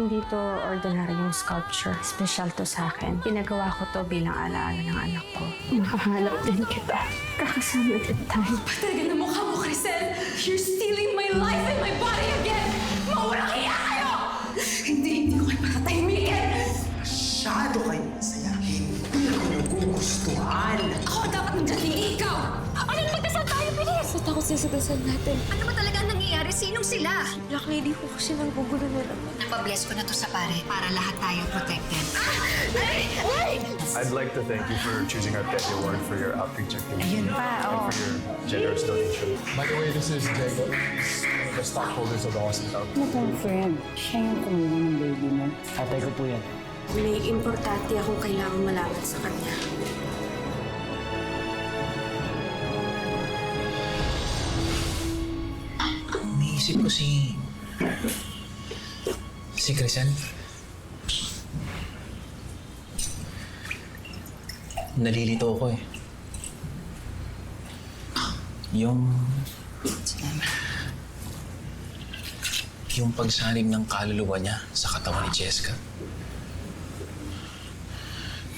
Hindi to ordinaryong sculpture. Special to sa akin. Pinagawa ko to bilang alaala ng anak ko. Makahanap din kita. Kakasama din tayo. Talaga na mukha mo, Crisel! You're stealing my life and my body again! Mawalang hiya kayo! Hindi ko kayo matatahimikin! Masyado kayo masayahin. Hindi ko yung gugustuhan. Ako dapat nandiyan, hindi ikaw! Ano na magdasal tayo, bilis! Ba't ako sisadasal natin? Ano ba talaga nangyayari? Sinong sila? Black Lady ko kasi nanggugulo na naman. Napabless ko na to sa pare para lahat tayo protected. I'd like to thank you for choosing our Petty Award for your outreach activity and for your generous donation. By the way, this is Diego. He's one of the stockholders of the hospital. Friend, siya yung kumuha ng baby mo. Tatay ko po yan. May importante akong kailangan malaman sa kanya. Naisip ko si Crisel. Nalilito ako eh. Yung pagsalig ng kaluluwa niya sa katawan ni Jessica.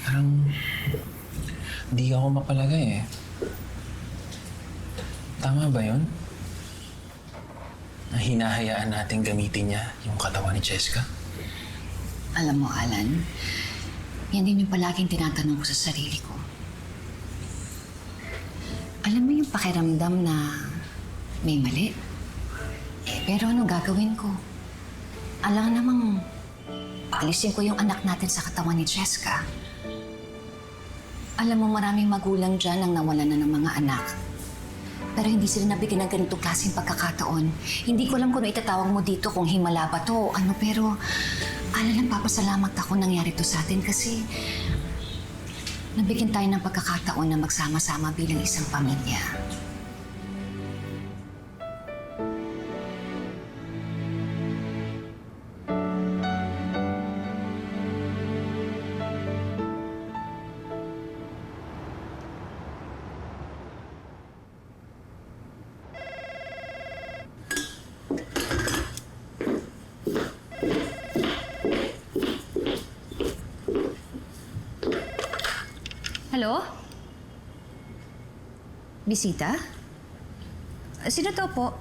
Parang di ako mapalagay eh. Tama ba yun? Na hinahayaan natin gamitin niya yung katawan ni Jessica? Alam mo, Alan, yan din yung palaging tinatanong ko sa sarili ko. Alam mo yung pakiramdam na may mali? Pero ano gagawin ko? Alam namang paalisin ko yung anak natin sa katawan ni Jessica. Alam mo, maraming magulang dyan ang nawalan na ng mga anak. Pero hindi sila nabigyan ng ganitong klaseng pagkakataon. Hindi ko alam kung ano itatawag mo dito, kung himala ba to, ano, pero lang papasalamat ako nangyari to sa atin kasi nabigyan tayo ng pagkakataon na magsama-sama bilang isang pamilya. Hello? Bisita? Sino to po?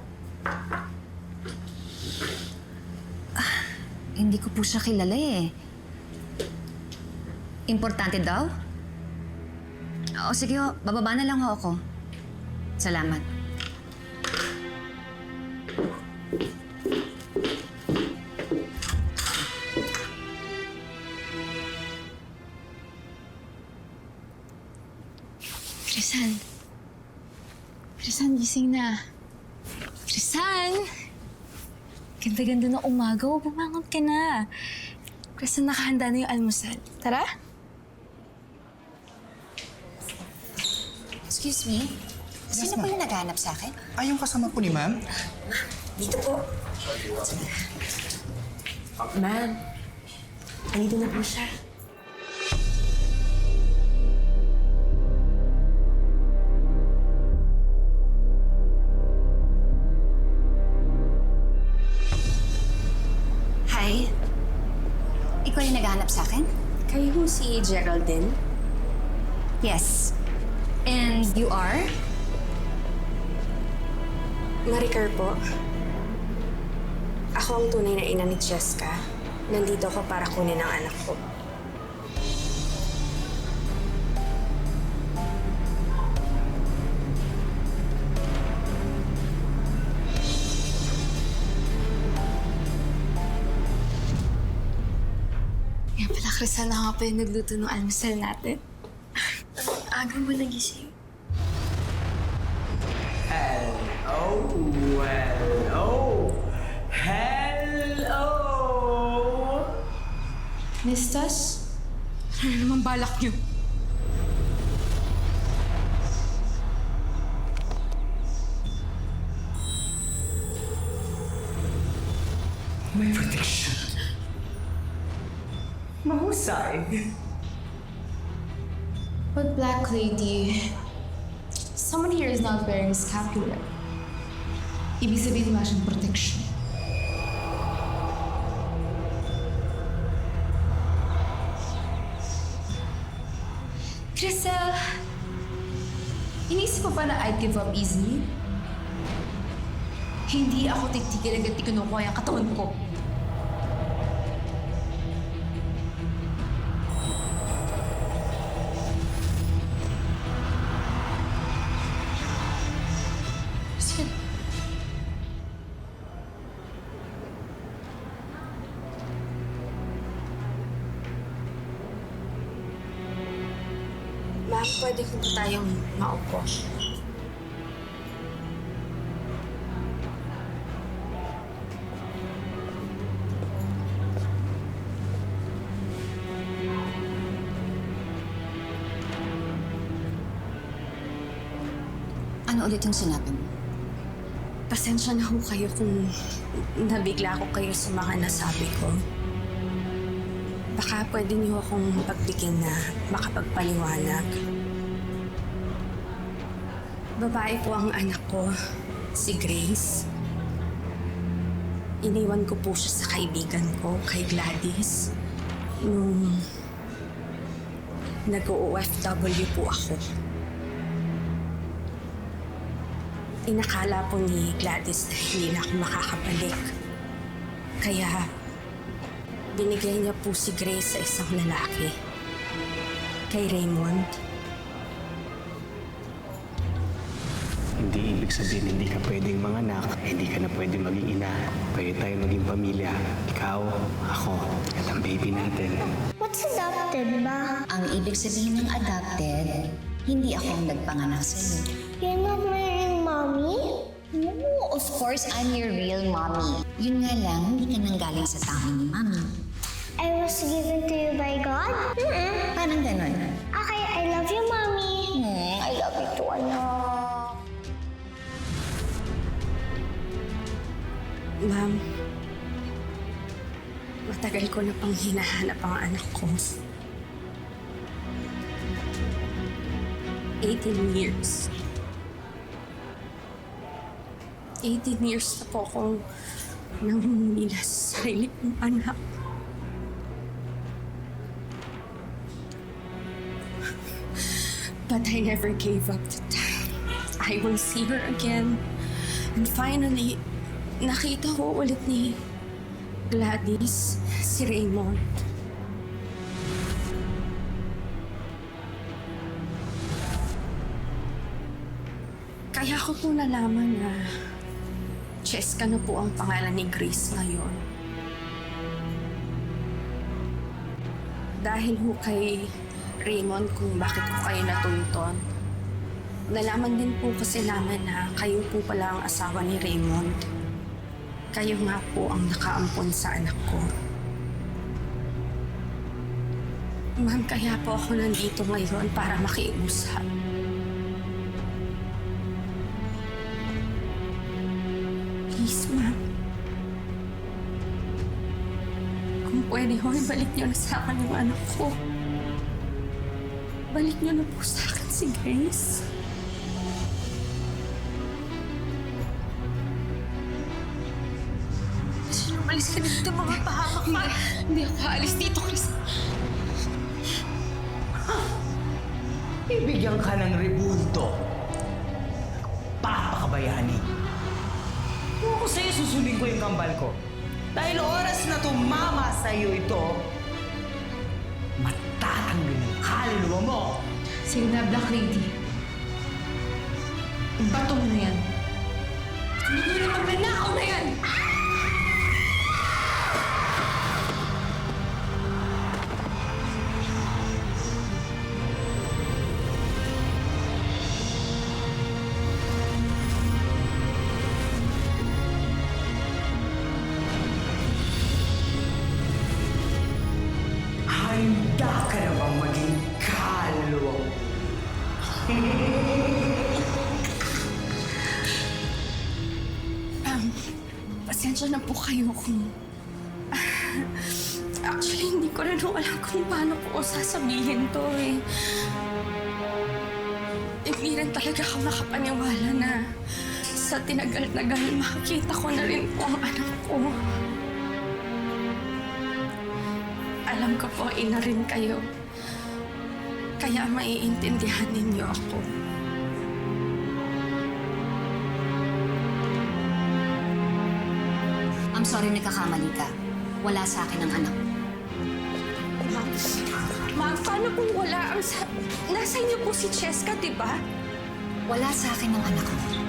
Hindi ko po siya kilala eh. Importante daw? O sige ho, bababa na lang ho ako. Salamat. Crisan, gising na. Crisan! Ganda-ganda ng umaga. Bumangon ka na. Crisan, nakahanda na yung almusal. Tara? Excuse me? Sino po yung naghahanap sa akin? Yung kasama po ni ma'am? Dito po. Ma'am, andito na po siya. Hi. Ikaw yung naghahanap sa akin? Kayo si Geraldine? Yes. And you are? Maricar po. Ako ang tunay na ina ni Jessica. Nandito ako para kunin ang anak ko. Yan pala, Crisan, ako pa yung nagluto ng almusal natin. Aga mo nagising. Hello! Nistas? Ano naman balak niyo? May protection. Mahusay. But Black Lady, someone here is not wearing a scapular. Ibig sabihin wala siyang protection. Crisel, inisip mo ba na I'd give up easily? Hindi ako titigil agad kinukuha yung katawan ko. Crisel. Ma'am, pwede ko ba tayong maupo? Ano ulit yung sinabi mo? Pasensya na ho kayo kung nabigla ko kayo sa mga nasabi ko. Baka pwede niyo akong pagbigyan na makapagpaliwanag. Babae po ang anak ko, si Grace. Iniwan ko po siya sa kaibigan ko, kay Gladys, nung nag-OFW po ako. Inakala po ni Gladys na hindi na ako makakabalik. Kaya binigay niya po si Grace sa isang lalaki. Kay Raymond. Hindi ibig sabihin hindi ka pwedeng manganak, hindi ka na pwedeng maging ina. Pwede tayo maging pamilya. Ikaw, ako, at ang baby natin. What's adopted ba? Ang ibig sabihin ng adopted, hindi ako ang nagpanganak sa'yo. You're not my real mommy? No, of course, I'm your real mommy. Yun nga lang, hindi ka nanggaling sa taong ni mommy. I was given to you by God? Parang ganon. Okay, I love you, mommy. I love you too, anak. Ma'am, matagal ko na pang hinahanap ang anak ko. 18 years. 18 years na po akong nangungulila sa sarili kong anak. But I never gave up that I will see her again. And finally, nakita ko ulit ni Gladys, si Raymond. Kaya ko po nalaman na Cheska na po ang pangalan ni Grace ngayon. Dahil ho kay Raymond kung bakit ko kayo natuntun. Nalaman din po kasi namin na kayo po pala ang asawa ni Raymond. Kayo nga po ang nakaampon sa anak ko. Ma'am, kaya po ako nandito ngayon para makiusap. Please, ma'am. Kung pwede ho, ibalik niyo na sa akin yung anak ko. Balik niyo na po sa akin si Grace. Kasi umalis ka dito, mga pahamak ka. Hindi ako aalis dito, Chris. Bibigyan ka ng rebulto. Papakabayani. Kung ako sa'yo, susundin ko yung kambal ko. Dahil oras na tumama sa'yo ito, matatanggal ng kaluluwa mo. Sige na, Black Lady. Bato mo na yan. Ano na magnanakaw na yan? Handa ka na bang maging kaluluwa mo? Pasensya na po kayo kung... Actually, hindi ko rin alam kung paano ko sasabihin to eh. Hindi rin talaga ako makapaniwala na sa tinagal-tagal makikita ko na rin po ang anak ko. Alam ko po, ina rin kayo. Kaya maiintindihan ninyo ako. I'm sorry, nagkakamali ka. Wala sa akin ang anak. Ma'am, paano kung wala ang nasa inyo po si Cheska, di ba? Wala sa akin ang anak mo.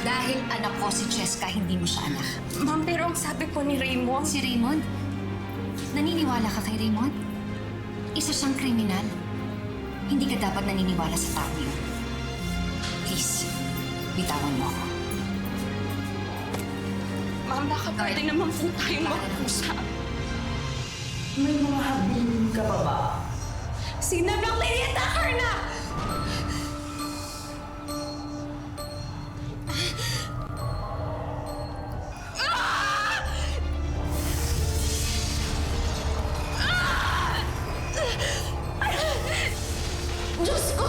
Dahil anak ko si Cheska, hindi mo siya anak. Ma'am, pero ang sabi po ni Raymond... Si Raymond? Naniniwala ka kay Raymond? Isa siyang kriminal. Hindi ka dapat naniniwala sa tao yun. Please, bitawan mo ako. Ma'am, baka pwede naman po tayong mag-usap. May mga habilin ka pa ba? Sinab ng Lilieta, Carna! Diyos ko!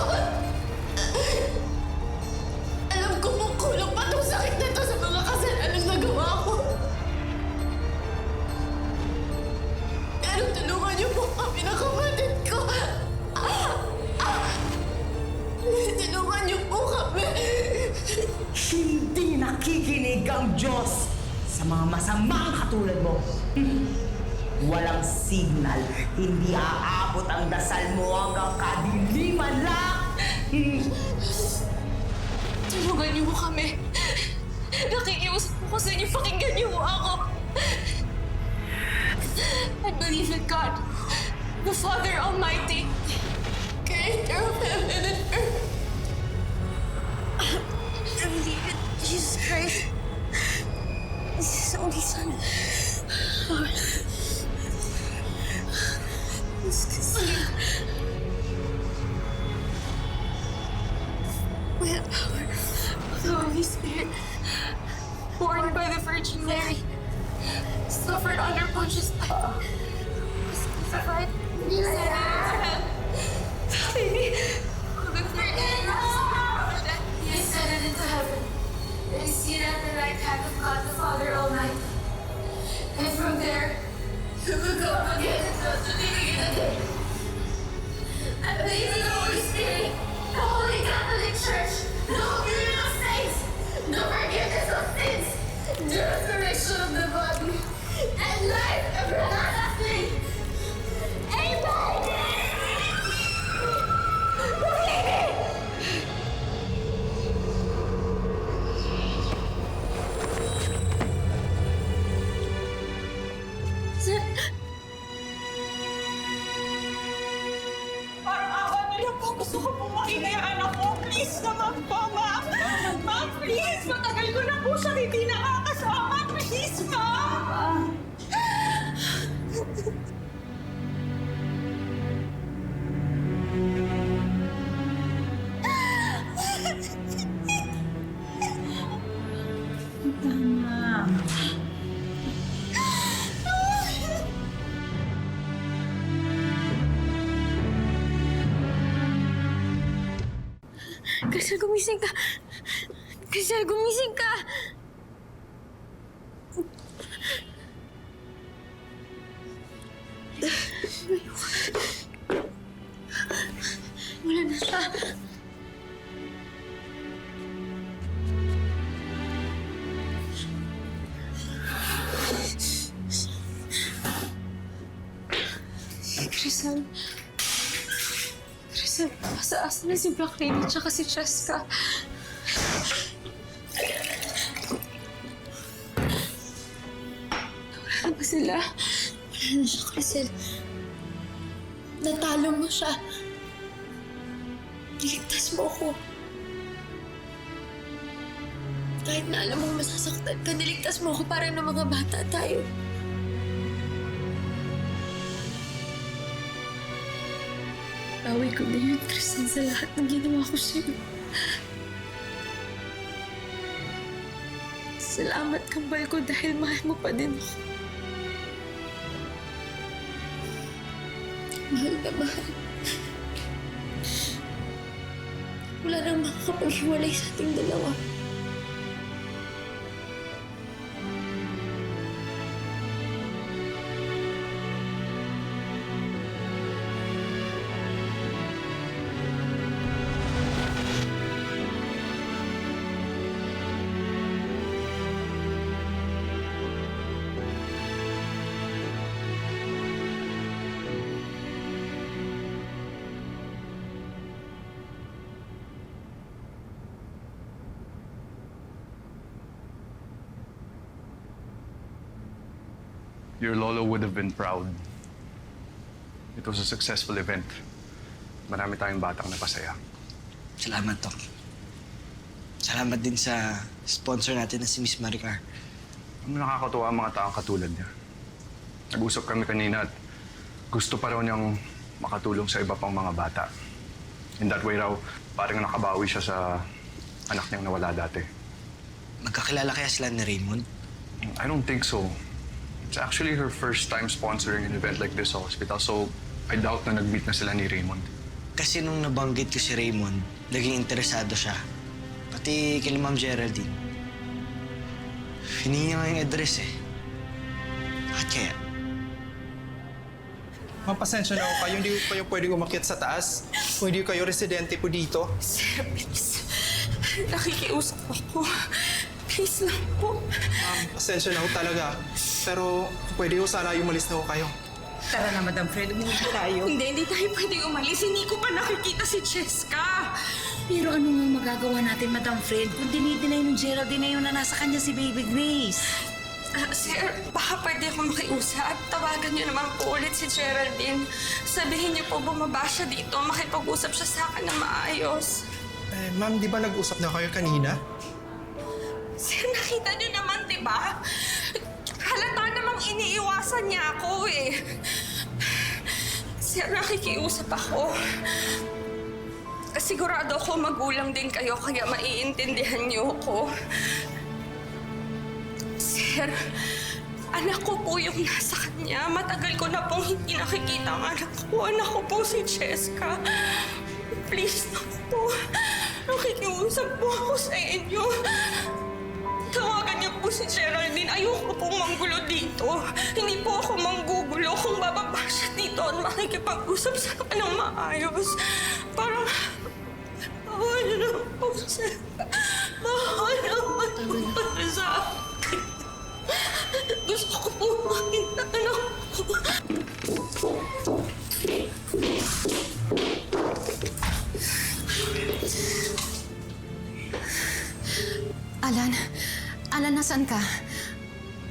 Alam ko kukulong pa itong sakit na ito sa mga kasalanan na gawa ko. Pero tulungan niyo po kami na kapatid ko. Tulungan niyo po kami. Hindi nakikinig ang Diyos sa mga masamang katulad mo. Walang signal, hindi aabot ang dasal mo hanggang kadiliman lang. Tulungan niyo po kami. Nakikiusap po ko sa inyo, pakinggan niyo po ako. I believe in God, the Father Almighty, Creator of heaven and earth. I believe in Jesus Christ, His only Son, Lord. Was conceived by the power of the Holy Spirit, born by the Virgin Mary, suffered under Pontius Pilate, was crucified, descended into hell. Baby, on the third day, he ascended into heaven, and is seated at the right hand of God the Father Almighty. And from there, he will come again and judge the living and the dead. I believe in the Holy Spirit, the Holy Catholic Church, the communion of saints, the forgiveness of sins, the resurrection of the body, and life everlasting. Amen! Parang awa niyo po. Gusto ko po makita yung anak ko. Please naman po, ma'am. Ma'am, please. Matagal ko na po siya hindi nakakasama. Please, ma'am. Crystal, gumising ka! Crystal, gumising ka! Wala na siya. Crystal. Crystal, asa na si Black Lady tsaka si Cheska? Wala ba sila? Wala na siya, Crystal. Natalo mo siya. Niligtas mo ako. Kahit na alam mong masasaktan ka, niligtas mo ako para ng mga bata tayo. Bawi ko na yun, Kristen, sa lahat ng ginawa ko sa'yo. Salamat, kambal ko, dahil mahal mo pa din ako. Mahal na mahal. Wala nang makakapaghiwalay sa ating dalawa. Your lolo would have been proud. It was a successful event. Marami tayong batang napasaya. Salamat, Doc. Salamat din sa sponsor natin na si Miss Maricar. Nakakatuwa ang mga taong katulad niya. Nag-usap kami kanina at gusto pa raw niyang makatulong sa iba pang mga bata. In that way raw, parang nakabawi siya sa anak niyang nawala dati. Magkakilala kaya sila ni Raymond? I don't think so. It's actually her first time sponsoring an event like this sa hospital, so I doubt na nag-meet na sila ni Raymond. Kasi nung nabanggit ko si Raymond, naging interesado siya. Pati kay Ma'am Geraldine. Hiningi niya nga yung address eh. Bakit kaya? Ma'am, pasensya na ako kayo. Hindi ko kayo pwedeng umakyat sa taas. Kung hindi kayo residente po dito. Sir, please. Nakikiusap ako. Please lang po. Ma'am, pasensya na ako talaga. Pero pwede ko sana umalis na ako kayo. Tara na, Madam Fred. Umuwi tayo. Hindi tayo pwede umalis. Hindi ko pa nakikita si Cheska. Pero ano nga magagawa natin, Madam Fred? Kung dinidinay ng Geraldine na yun na nasa kanya si Baby Grace. Sir, baka pwede akong makiusap. Tawagan niyo naman po ulit si Geraldine. Sabihin niyo po bumaba siya dito. Makipag-usap siya sa akin na maayos. Ma'am, di ba nag-usap na kayo kanina? Sir, nakita niyo naman, di ba? Halata namang iniiwasan niya ako eh. Sir, nakikiusap ako. Sigurado ako magulang din kayo kaya maiintindihan niyo ako. Sir, anak ko po yung nasa kanya. Matagal ko na pong hindi nakikita ang anak ko. Anak ko po si Cheska. Please na po. Nakikiusap po ako sa inyo. Tawagan niyo po si Geraldine. Ayoko pong manggulo dito. Hindi po ako manggugulo kung bababa siya dito at makikipag-usap sa akin ng maayos. Parang... bawal na po siya. Bawal naman po sa akin. Gusto ko po makita anak ko. Alan, nasaan ka?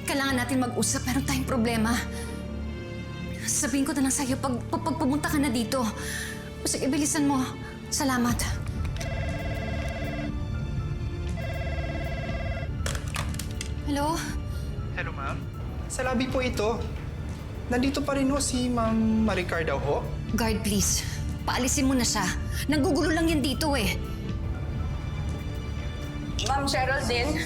Kailangan natin mag-usap. Meron tayong problema. Sabihin ko na lang sa'yo pag pumunta ka na dito. Sige, bilisan mo. Salamat. Hello? Hello, ma'am. Sa labi po ito. Nandito pa rin ho si Ma'am Maricar daw ho. Guard, please. Paalisin mo na siya. Nanggugulo lang yan dito eh. Ma'am Geraldine,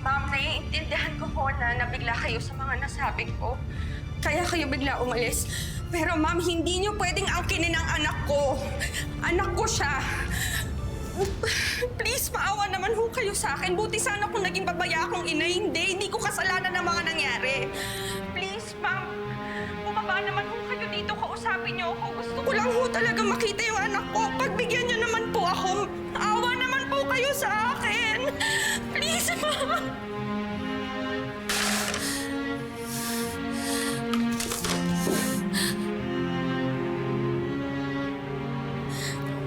Ma'am, naiintindihan ko po na nabigla kayo sa mga nasabi ko. Kaya kayo bigla umalis. Pero ma'am, hindi niyo pwedeng angkinin ang anak ko. Anak ko siya. Please, maawa naman ho kayo sa akin. Buti sana kung naging babaya akong ina. Hindi ko kasalanan ng mga nangyari. Please, ma'am, bumaba naman ho kayo dito. Kausapin niyo ako. Gusto ko lang ho talaga makita yung anak ko. Pagbigyan niyo naman po ako. Maawa naman po kayo sa akin. Please, ma'am.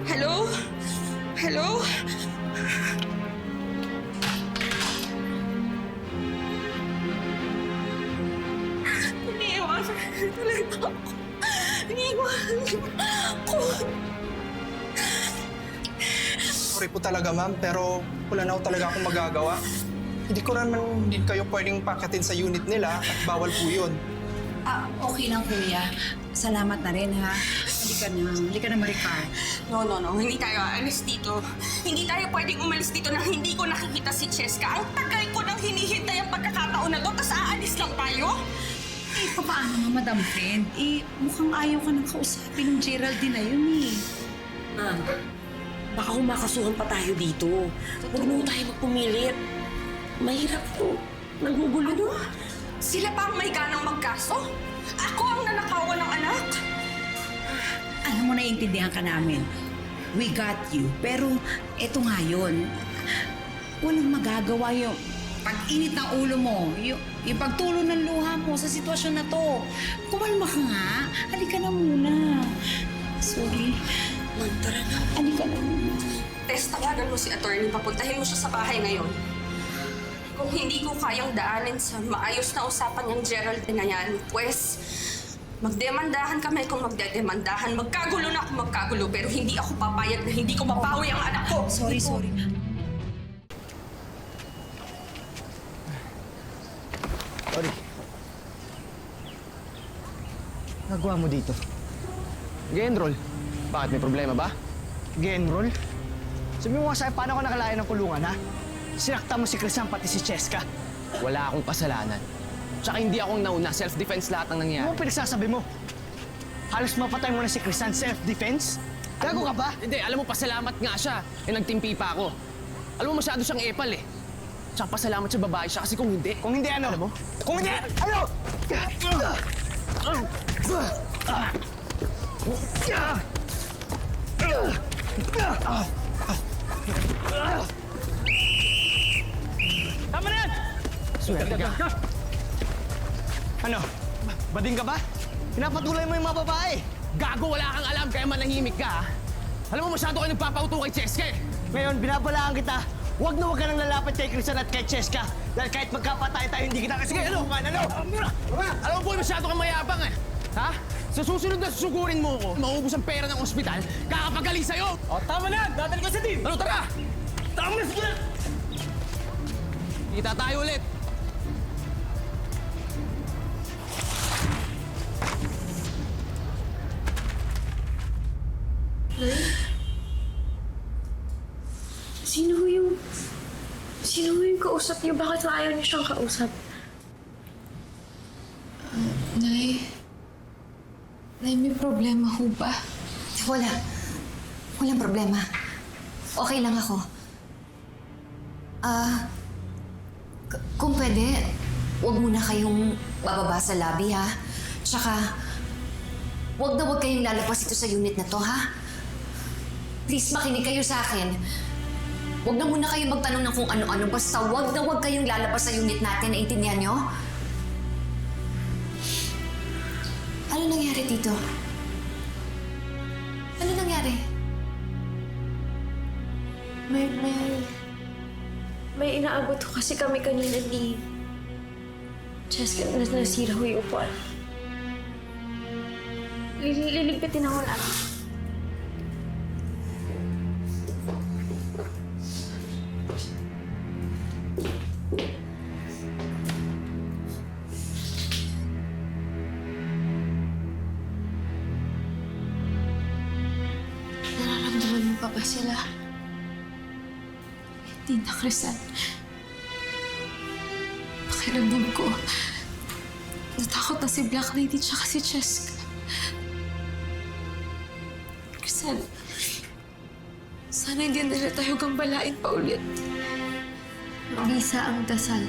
Hello? Hello? Iniiwan talaga ako. Iniiwan ako. Sorry po talaga, ma'am, pero wala na ho talaga akong magagawa. Hindi ko naman din kayo pwedeng pakatin sa unit nila at bawal po yun. Okay lang, Kuya. Salamat na rin, ha? Halika na, Maricar. No. Hindi tayo aalis dito. Hindi tayo pwedeng umalis dito na hindi ko nakikita si Cheska. Ang tagal ko nang hinihintay ang pagkakataon na to, tapos aalis lang tayo? Paano nga, Madam Fred? Mukhang ayaw ka nang kausapin ng Geraldine na yun, eh. Ma'am, baka humakasuhan pa tayo dito. Huwag na tayo magpumilit. Mahirap po. Nagugulo Ano? Sila pa ang may ganang magkaso? Ako ang nanakawan ng anak? Alam mo, naiintindihan ka namin. We got you. Pero eto nga yun. Walang magagawa yung pag-init ng ulo mo. Yung pagtulo ng luha mo sa sitwasyon na to. Kumalma ka nga. Halika na muna. Sorry. Ma'am, tara na. Halika na muna. Tess, tawagan mo si attorney. Papuntahin mo siya sa bahay ngayon. Kung hindi ko kayang daanin sa maayos na usapan ng Gerald na yan, pues, magdemandahan kami kung magdedemandahan. Magkagulo na kung magkagulo, pero hindi ako papayag na hindi ko mapawi ang anak ko. Sorry, ma'am. Sorry. Nagawa mo dito? Nag-enroll. Bakit? May problema ba? Nag-enroll? Sabi mo nga sa'yo, paano ako nakalaya ng kulungan, ha? Sinakta mo si Crisan pati si Cheska. Wala akong kasalanan. Tsaka hindi akong nauna. Self-defense lahat ng nangyari. Ano ang pinagsasabi mo? Halos mapatay mo na si Crisan. Self-defense? Gago ka ba? Hindi, alam mo, pasalamat nga siya. Nagtimpi pa ako. Alam mo, masyado siyang epal eh. Tsaka pasalamat sa babae siya kasi kung hindi... Kung hindi ano? Alam mo? Kung hindi ano? Tama na yan! Swerte ka. Ano? Bading ka ba? Pinapatuloy mo yung mga babae. Gago, wala kang alam kaya manahimik ka. Alam mo, masyado kayo nagpapauto kay Cheska eh. Ngayon, binabalaan kita. Huwag na huwag ka nang lalapit kay Crisan at kay Cheska. Dahil kahit magkapatay tayo, hindi kita kasi ano? Alam mo, boy, masyado kang mayabang eh. Ha? Sa susunod na susugurin mo ko, maubos ang pera ng ospital, kakapagaling sa'yo! O, tama na! Dadal ko sa team! Ano, tara! Tama na, sige na! Kita tayo ulit! Sino yung kausap niyo? Bakit ayaw niyo siyang kausap? Nay, may problema ho ba? Wala. Walang problema. Okay lang ako. Kung pwede, huwag muna kayong bababa sa lobby, ha? Tsaka, huwag na huwag kayong lalabas ito sa unit na to, ha? Please, makinig kayo sa akin. Huwag na muna kayong magtanong ng kung ano-ano. Basta huwag na huwag kayong lalabas sa unit natin. Naintindihan nyo? Ano nangyari dito? Ano nangyari? May inaabot ko kasi kami kanina ni Cheska na nasira ko yung upuan. Liligpitin ako namin. Nararamdaman mo pa ba sila? Hindi na, Crisan. Pakiramdam ko, natakot na si Black Lady tsaka si Cheska. Crisan, sana hindi nila tayo gambalain pa ulit. Bisa ang dasal.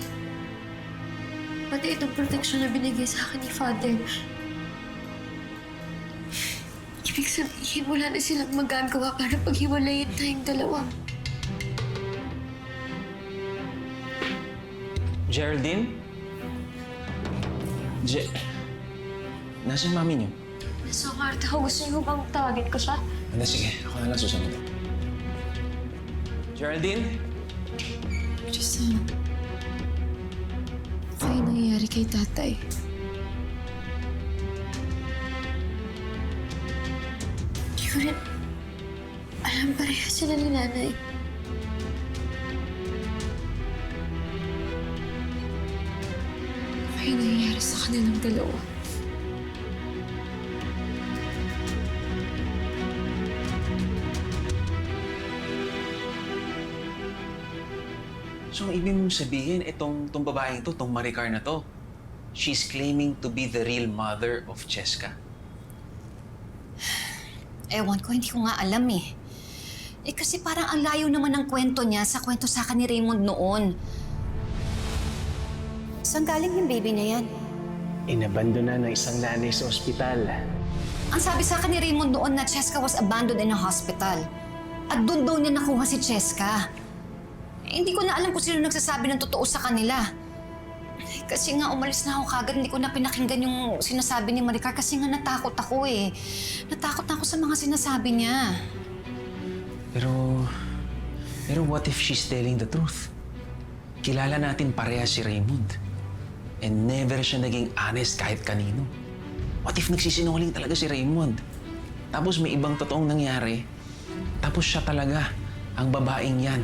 Pati itong proteksyon na binigay sa akin ni Father. Ibig sabihin, wala na silang magagawa para paghiwalayin tayong dalawa. Geraldine? Nasaan mami niyo? Nasa kwarto ko. Gusto niyo bang tawagin ko siya? Ano, sige. Ako na lang susunod. Geraldine? Crisan, ano yung nangyayari kay tatay? Hindi ko rin alam, pareha sila ni nanay. Ano yung nangyayari sa kanilang dalawa? So, ang ibig mong sabihin, itong babaeng to, itong Maricar na to, she's claiming to be the real mother of Cheska. Ewan ko, hindi ko nga alam eh. Kasi parang ang layo naman ng kwento niya sa kwento sa akin ni Raymond noon. Saan galing yung baby na yan? Inabandona ng isang nanay sa ospital. Ang sabi sa akin ni Raymond noon na Cheska was abandoned in a hospital. At doon daw niya nakuha si Cheska. Hindi ko na alam kung sino nagsasabi ng totoo sa kanila. Kasi nga umalis na ako kagad, hindi ko na pinakinggan yung sinasabi ni Maricar kasi nga natakot ako eh. Natakot na ako sa mga sinasabi niya. Pero what if she's telling the truth? kilala natin parehas si Raymond. And never siya naging honest kahit kanino. What if nagsisinungaling talaga si Raymond? Tapos may ibang totoong nangyari. Tapos siya talaga, ang babaeng yan,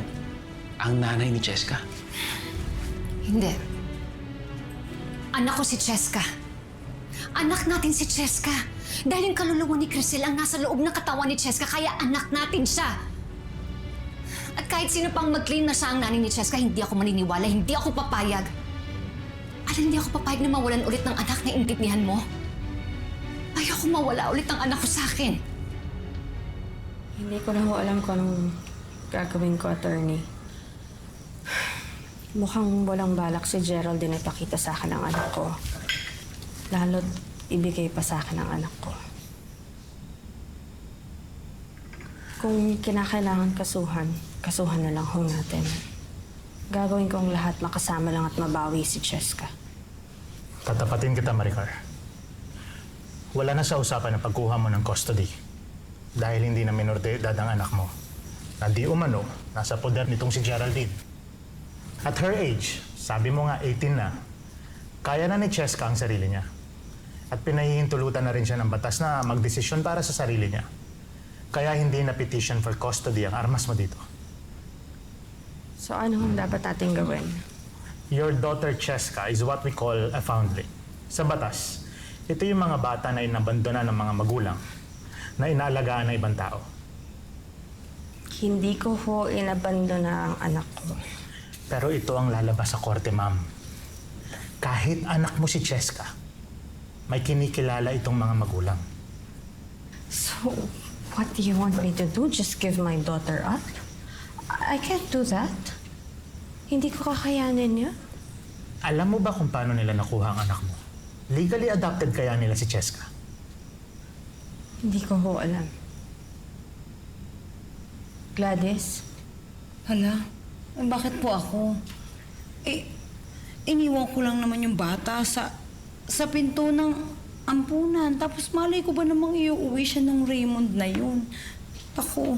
ang nanay ni Cheska. Hindi. Anak ko si Cheska. Anak natin si Cheska. Dahil yung kaluluwa ni Crisel ang nasa loob ng katawan ni Cheska, kaya anak natin siya. At kahit sino pang mag-claim na siya ang nanay ni Cheska, hindi ako maniniwala, hindi ako papayag. Alam, hindi ako papayag na mawalan ulit ng anak na intindihan mo. Ayoko mawala ulit ang anak ko sa akin. Hindi ko na ho alam kung anong gagawin ko, attorney. Mukhang walang balak si Geraldine na ipakita sa akin ang anak ko. Lalo't ibigay pa sa akin ang anak ko. Kung kinakailangan kasuhan, kasuhan na lang ho natin. Gagawin ko ang lahat makasama lang at mabawi si Cheska. Tatapatin kita, Maricar. Wala na sa usapan ang pagkuha mo ng custody. Dahil hindi na minor de edad ang anak mo. Na di umano, nasa poder nitong si Geraldine. At her age, sabi mo nga 18 na, kaya na ni Cheska ang sarili niya. At pinahihintulutan na rin siya ng batas na magdesisyon para sa sarili niya. Kaya hindi na petition for custody ang armas mo dito. So ano ang dapat natin gawin? Your daughter Cheska is what we call a foundling. Sa batas, ito yung mga bata na inabandona ng mga magulang na inaalagaan ng ibang tao. Hindi ko ho inabandona ang anak ko. Pero ito ang lalabas sa korte, ma'am. Kahit anak mo si Cheska, may kinikilala itong mga magulang. So, what do you want me to do? Just give my daughter up? I can't do that. Hindi ko kakayanin niya. Alam mo ba kung paano nila nakuha ang anak mo? Legally adopted kaya nila si Cheska? Hindi ko ho alam. Gladys? Hala, bakit po ako? Iniwan ko lang naman yung bata sa pinto ng ampunan. Tapos malay ko ba namang iuwi siya ng Raymond na yun? Ako.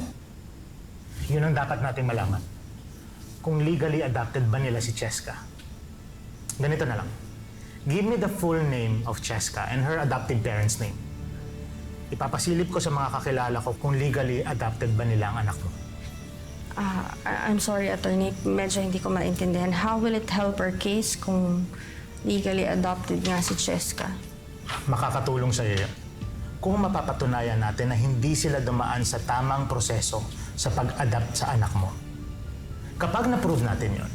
Yun ang dapat nating malaman. Kung legally adopted ba nila si Cheska. Ganito na lang. Give me the full name of Cheska and her adopted parents' name. Ipapasilip ko sa mga kakilala ko kung legally adopted ba nila ang anak mo. I'm sorry, attorney. Medyo hindi ko maintindihan. How will it help our case kung legally adopted nga si Cheska? Makakatulong sa iyo. Kung mapapatunayan natin na hindi sila dumaan sa tamang proseso sa pag-adapt sa anak mo. Kapag na-prove natin yon,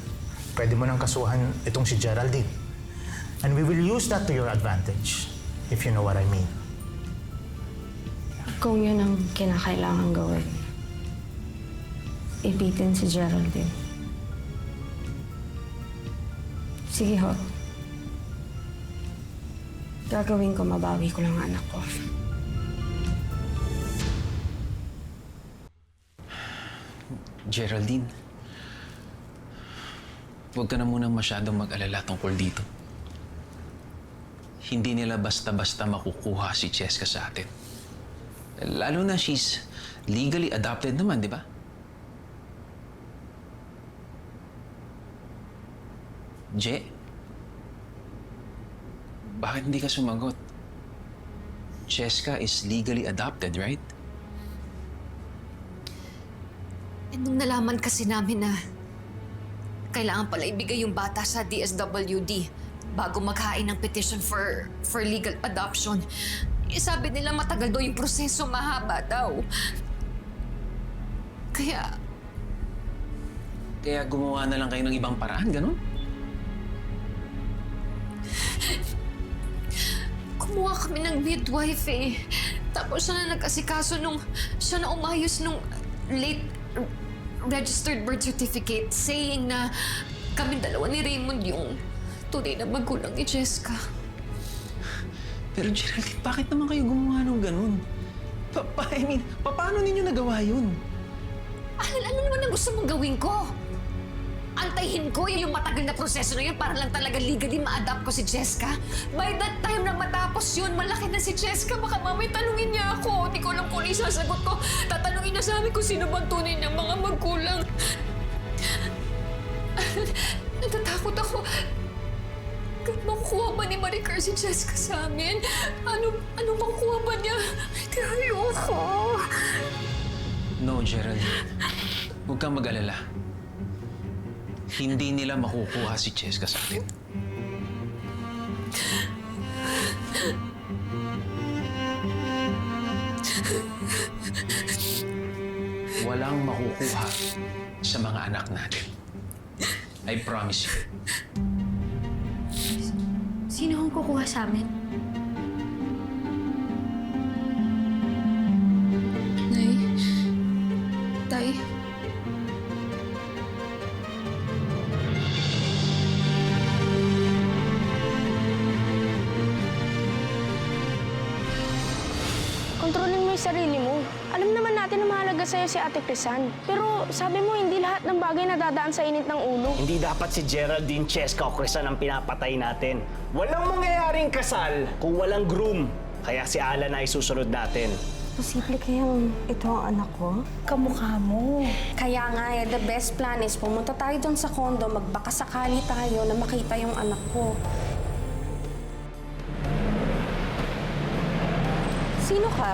pwede mo nang kasuhan itong si Geraldine. And we will use that to your advantage, if you know what I mean. Kung yun ang kinakailangan gawin, ibitin si Geraldine. Sige ho. Gagawin ko, mabawi ko lang ang anak ko. Geraldine, huwag ka na munang masyadong mag-alala tungkol dito. Hindi nila basta-basta makukuha si Cheska sa atin. Lalo na she's legally adopted naman, di ba? Je? Bakit hindi ka sumagot? Cheska is legally adopted, right? Nung nalaman kasi namin na kailangan pala ibigay yung bata sa DSWD bago maghain ng petition for legal adoption, sabi nila matagal daw yung proseso, mahaba daw. Kaya gumawa na lang kayo ng ibang paraan, ganun? kumuha kami ng midwife eh. Tapos siya na nag-asikaso siya na umayos nung late registered birth certificate saying na kami dalawa ni Raymond yung tunay na magulang ni Cheska. Pero Geraldine, bakit naman kayo gumawa ng ganun? Paano ninyo nagawa yun? Ano naman ang gusto mong gawin ko? Antayin ko yung matagal na proseso na yun para lang talaga legally ma-adapt ko si Cheska? By that time na matapos yun, malaki na si Cheska. Baka mamay tanungin niya ako. Hindi ko alam kung ano yung sasagot ko. Tatanungin niya sa amin kung sino bang tunay niyang mga magulang. Natatakot ako. Makukuha ba ni Maricar si Jessica sa amin? Ano makukuha ba niya? Kaya ayoko. No, Geraldine. Huwag kang mag-alala. Hindi nila makukuha si Jessica sa atin. Walang makukuha sa mga anak natin. I promise you. Sino ang kukuha sa amin? Nay? Tay? Kontrolin mo yung sarili mo. Alam naman natin na mahalaga sa'yo si Ate Crisan. Pero sabi mo, hindi lahat ng bagay nadadaan sa init ng ulo. Hindi dapat si Geraldine, Cheska o Crisan ang pinapatay natin. Walang mangyayaring kasal kung walang groom. Kaya si Alan na isusunod natin. Posible kayang ito ang anak ko? Kamukha mo. Kaya nga the best plan is pumunta tayo doon sa condo, magbakasakali tayo na makita yung anak ko. Sino ka?